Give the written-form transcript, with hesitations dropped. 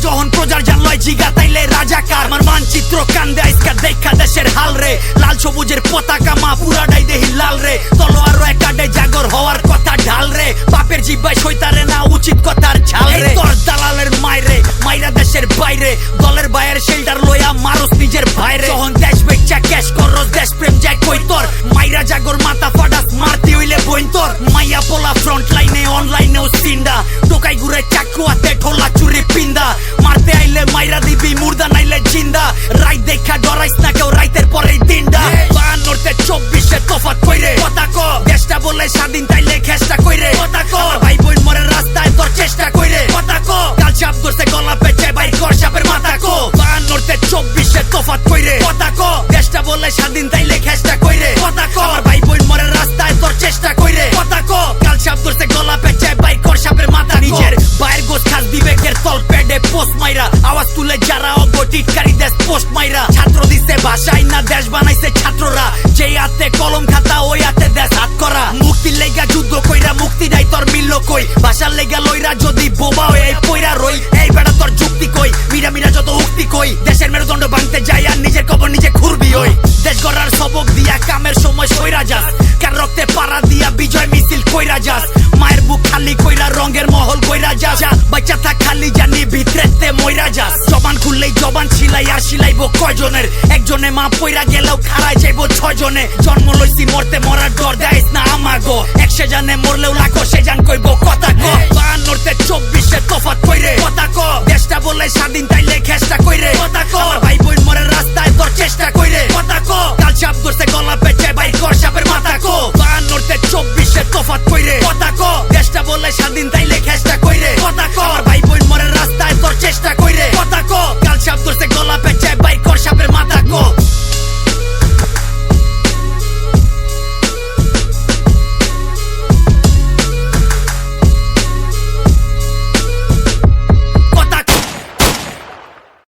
যখন প্রজার জানলয় জিগা তাইলে রাজাকার। আমার মানচিত্র কান্দে আইসকা দেখা দেশের হাল রে, লাল সবুজের পতাকা মা পুরাটাই দেহি লাল রে। তলোয়ার কাটে জাগর হওয়ার কথা ঢাল রে, বাপের জিব্বায় সইতারে না উচিত কথার ঝাল রে। তোর দালালের মাইরে মাইরা দেশের বাইরে, দলের বাইরের শেল্টার লইয়া মারুস নিজের ভাইরে। যখন দেশ বেচা ক্যাশ করস দেশ প্রেম যায় কই তোর, মাইরা জাগর মাথা ফাটাস মারতি হইলে বইন তোর। মাইয়া পোলা ফ্রন্ট লাইনে অনলাইনেও সিন্ডা, টোকাই ঘুরে চাকু হাতে ঠোলা চুরি পিন্দা। মারতে আইলে মাইরা দিবি মুর্দা নাইলে জিন্দা, রাইত দেখা ডরাইস না কেউ রাইতের পরেই দিনডা। 52 24 তফাৎ কইরে কথা ক, দেশটা বলে স্বাধীন তাইলে খেসটা কইরে কথা ক। ভাই বোন মরে রাস্তায় তোর চেষ্টা কইরে কথা ক, কাল সাপ ধরছে গলা পেঁচে ভাই কর সাপের মাথা ক। 52 24 তফাৎ কইরে কথা ক, দেশটা বলে স্বাধীন তাইলে খেসটা কইরে কথা ক। ভাই বোন মরে রাস্তায় তোর চেষ্টা কইরে কথা ক, কাল সাপ ধরছে গলা পেঁচে ভাই কর সাপের মাথা। নিজের বাইর গোছ খাস বিবেকের তল পেডে পোস্ট মাইরা, আওয়াজ তুলে যারা অগটিটকারী দেশ পোস্ট মাইরা। ছাত্র দিছে ভাষাই না দেশ বানাইছে ছাত্ররা, যেই হাতে কলম খাতা ওই হাতে দেশ হাত করা। মুক্তির লেগা যুদ্ধ কইরা মুক্তি নাই তোর মিলল কই, ভাষার লেগা লইরা যদি বোবা হয়ে এই পয়রা রই। এই বেটা তোর যুক্তি কই, মিরা মিরা যত উক্তি কই, দেশের মেরুদণ্ড ভাঙতে যাই আর নিজের কবর নিজে খুরবি হই। দেশ গড়ার সবক দিয়া কামের সময় সইরা যাস, কার রক্তে পাড়া দিয়া বিজয় মিছিল কইরা যাস। মায়ের বুক খালি কইরা রঙের মহল কইরা যাস, বাচ্চা থাক খালি জানি ভিতরেতে মইরা যাস। জবান খুললেই জবান ছিলাই আর সিলাইব কয়জনের, একজনে মা পইরা গেলেও খাড়াই যাইব 6 জনে। জন্ম লইছি মরতে মরার ডর দেয়স না আমাগো, 100 জানে মরলেও লাখো সে জান কইব কথা ক। 52 24 তফাৎ কইরে কথা ক, দেশটা বলে স্বাধীন তাইলে খেসটা কইরে কথা ক। ভাই বোন মরে রাস্তায় তোর চেষ্টা কইরে কথা ক, কাল সাপ ধরছে গলা পেঁচে ভাই কর সাপের মাথা ক। 52 24 তফাৎ কইরে কথা ক, দেশটা বলে স্বাধীন তাইলে